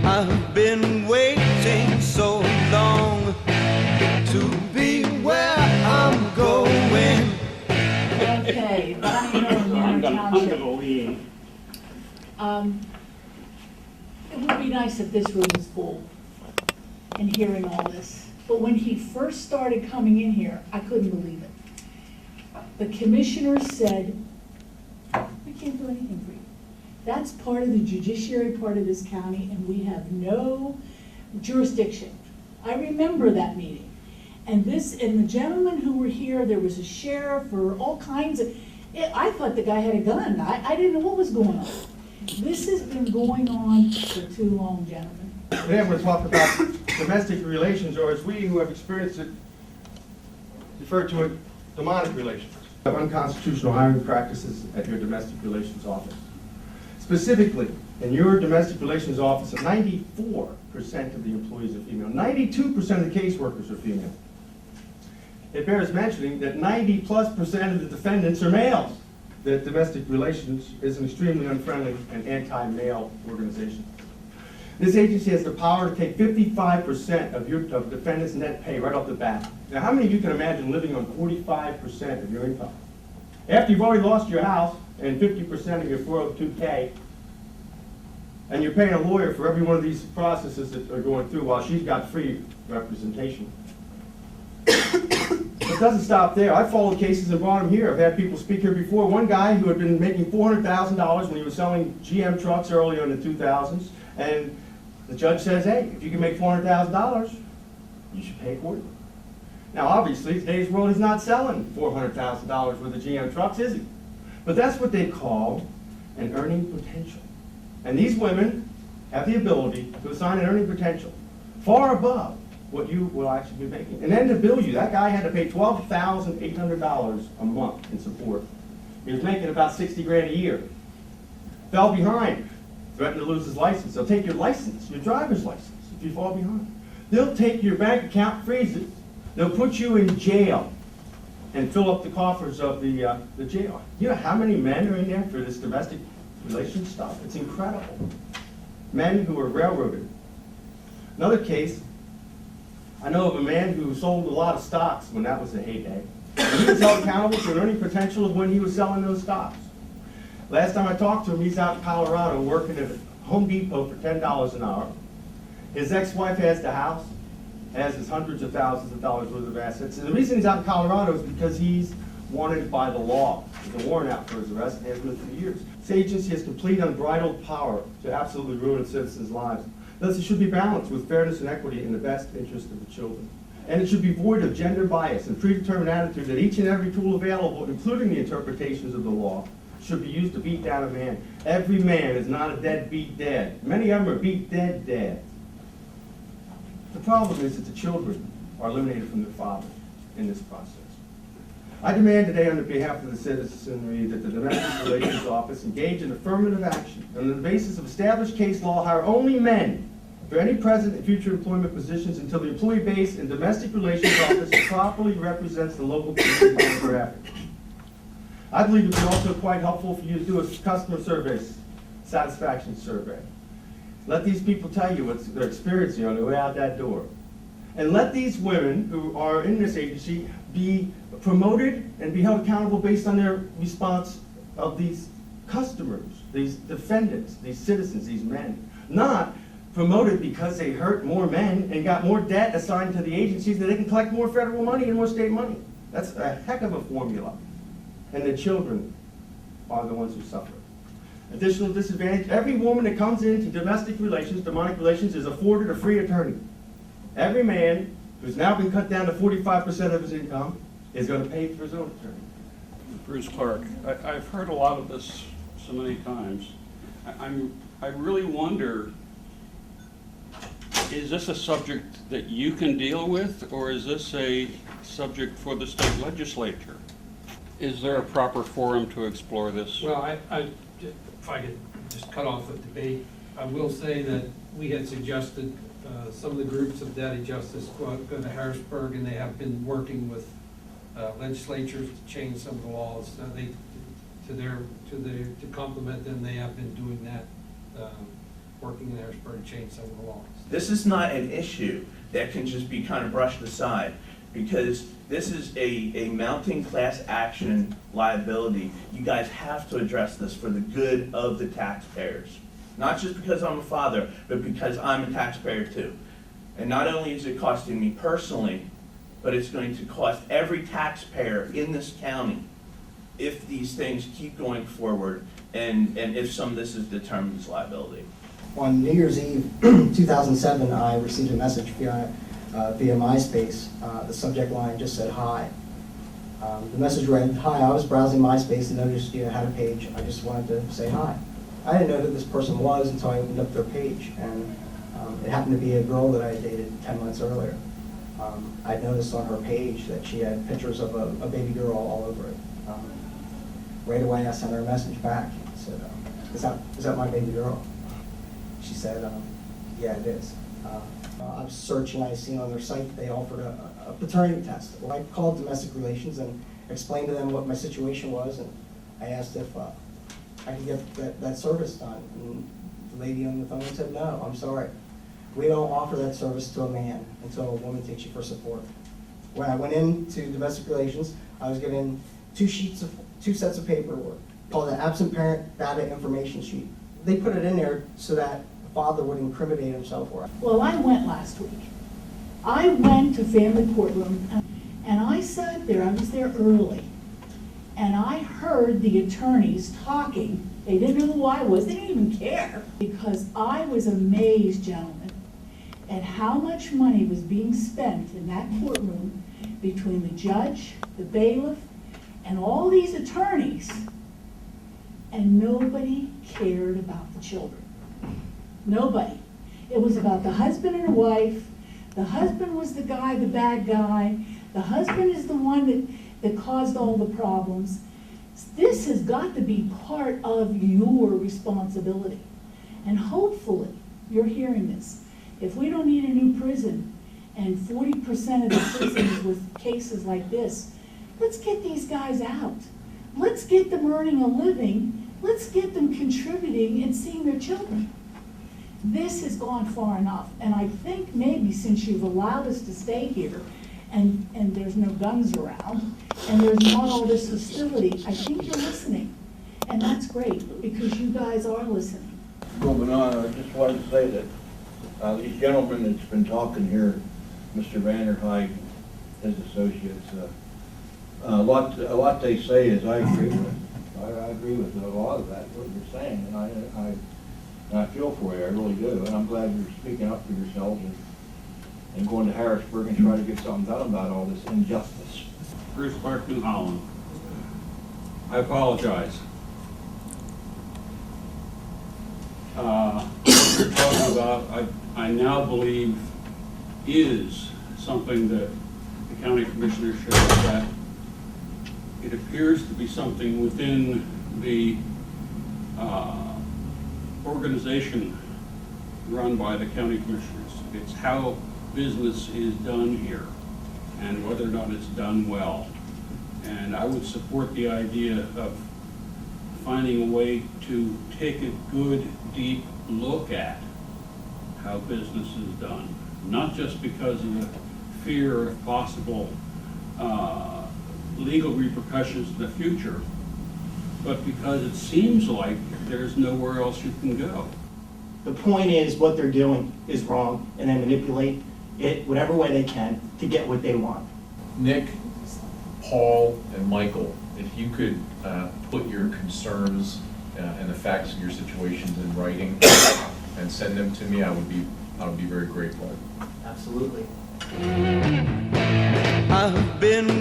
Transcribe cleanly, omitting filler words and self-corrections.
I've been waiting so long to be where I'm going. Okay, Manor Township. It would be nice if this room was full and hearing all this. But when he first started coming in here, I couldn't believe it. The commissioner said, "We can't do anything for you. That's part of the judiciary part of this county, and we have no jurisdiction." I remember that meeting. And the gentlemen who were here, there was a sheriff or all kinds of, I thought the guy had a gun. I didn't know what was going on. This has been going on for too long, gentlemen. Today I'm going to talk about domestic relations, or as we who have experienced it refer to it, demonic relations. Unconstitutional hiring practices at your domestic relations office. Specifically, in your domestic relations office, 94% of the employees are female. 92% of the caseworkers are female. It bears mentioning that 90+% of the defendants are males. That domestic relations is an extremely unfriendly and anti-male organization. This agency has the power to take 55% of defendants' net pay right off the bat. Now, how many of you can imagine living on 45% of your income? After you've already lost your house and 50% of your 402k, and you're paying a lawyer for every one of these processes that are going through while she's got free representation. It doesn't stop there. I've followed cases and brought them here. I've had people speak here before. One guy who had been making $400,000 when he was selling GM trucks early in the 2000s, and the judge says, hey, if you can make $400,000, you should pay accordingly. Now, obviously, today's world, he's not selling $400,000 worth of GM trucks, is he? But that's what they call an earning potential. And these women have the ability to assign an earning potential far above what you will actually be making. And then to bill you, that guy had to pay $12,800 a month in support. He was making about 60 grand a year. Fell behind, threatened to lose his license. They'll take your license, your driver's license, if you fall behind. They'll take your bank account, freeze it. They'll put you in jail and fill up the coffers of the jail. You know how many men are in there for this domestic relations stuff? It's incredible. Men who are railroaded. Another case, I know of a man who sold a lot of stocks when that was the heyday. And he was held accountable for the earning potential of when he was selling those stocks. Last time I talked to him, he's out in Colorado working at Home Depot for $10 an hour. His ex-wife has the house, has his hundreds of thousands of dollars worth of assets. And the reason he's out in Colorado is because he's wanted by the law. There's a warrant out for his arrest and has been for years. This agency has complete unbridled power to absolutely ruin its citizens' lives. Thus, it should be balanced with fairness and equity in the best interest of the children. And it should be void of gender bias and predetermined attitude that each and every tool available, including the interpretations of the law, should be used to beat down a man. Every man is not a deadbeat dad. Many of them are beat dead dads. The problem is that the children are eliminated from their fathers in this process. I demand today on behalf of the citizenry that the Domestic Relations Office engage in affirmative action and on the basis of established case law hire only men for any present and future employment positions until the employee base and Domestic Relations Office properly represents the local community demographic. I believe it would be also quite helpful for you to do a customer survey, satisfaction survey. Let these people tell you what they're experiencing on their way out that door. And let these women who are in this agency be promoted and be held accountable based on their response of these customers, these defendants, these citizens, these men. Not promoted because they hurt more men and got more debt assigned to the agencies that they can collect more federal money and more state money. That's a heck of a formula. And the children are the ones who suffer. Additional disadvantage, every woman that comes into domestic relations, demonic relations, is afforded a free attorney. Every man who's now been cut down to 45% of his income is going to pay for his own attorney. Bruce Clark, I've heard a lot of this so many times. I really wonder, is this a subject that you can deal with, or is this a subject for the state legislature? Is there a proper forum to explore this? Well, if I could just cut off the debate, I will say that we had suggested some of the groups of daddy justice go to Harrisburg, and they have been working with legislatures to change some of the laws. To complement them, they have been doing that, working in Harrisburg and change some of the laws. This is not an issue that can just be kind of brushed aside, because this is a mounting class action liability. You guys have to address this for the good of the taxpayers. Not just because I'm a father, but because I'm a taxpayer too. And not only is it costing me personally, but it's going to cost every taxpayer in this county if these things keep going forward and if some of this is determined as liability. On New Year's Eve 2007, I received a message via MySpace. The subject line just said, "Hi." The message read, "Hi, I was browsing MySpace and noticed you had a page. I just wanted to say hi." I didn't know who this person was until I opened up their page, and it happened to be a girl that I had dated 10 months earlier. I noticed on her page that she had pictures of a baby girl all over it. Right away, I sent her a message back. I said, is that my baby girl? She said, yeah, it is. I was searching, I seen on their site they offered a paternity test. Well, I called domestic relations and explained to them what my situation was, and I asked if I could get that service done. And the lady on the phone said, "No, I'm sorry. We don't offer that service to a man until a woman takes you for support." When I went into domestic relations, I was given two sets of paperwork called an absent parent data information sheet. They put it in there so that the father would incriminate himself for it. Well, I went last week. I went to family courtroom and I sat there, I was there early, and I heard the attorneys talking. They didn't know who I was, they didn't even care, because I was amazed, gentlemen, at how much money was being spent in that courtroom between the judge, the bailiff, and all these attorneys, and nobody cared about the children. Nobody. It was about the husband and the wife. The husband was the guy, the bad guy. The husband is the one that caused all the problems. This has got to be part of your responsibility. And hopefully, you're hearing this. If we don't need a new prison, and 40% of the prisons with cases like this, let's get these guys out. Let's get them earning a living. Let's get them contributing and seeing their children. This has gone far enough, and I think maybe since you've allowed us to stay here, and there's no guns around, and there's not all this hostility, I think you're listening. And that's great, because you guys are listening. Moving on, I just wanted to say that these gentlemen that's been talking here, Mr. Vanderhyde, his associates, a lot they say is I agree with. I agree with a lot of that, what you're saying, and I feel for you, I really do, and I'm glad you're speaking up for yourselves and going to Harrisburg and trying to get something done about all this injustice. Bruce Clark, New Holland. I apologize. What you're talking about, I now believe is something that the county commissioner should look at. It appears to be something within the organization run by the county commissioners. It's how business is done here and whether or not it's done well. And I would support the idea of finding a way to take a good, deep look at how business is done. Not just because of the fear of possible legal repercussions in the future, but because it seems like there's nowhere else you can go. The point is, what they're doing is wrong, and they manipulate it whatever way they can to get what they want. Nick, Paul, and Michael, if you could put your concerns and the facts of your situations in writing and send them to me, I would be very grateful. Absolutely. I've been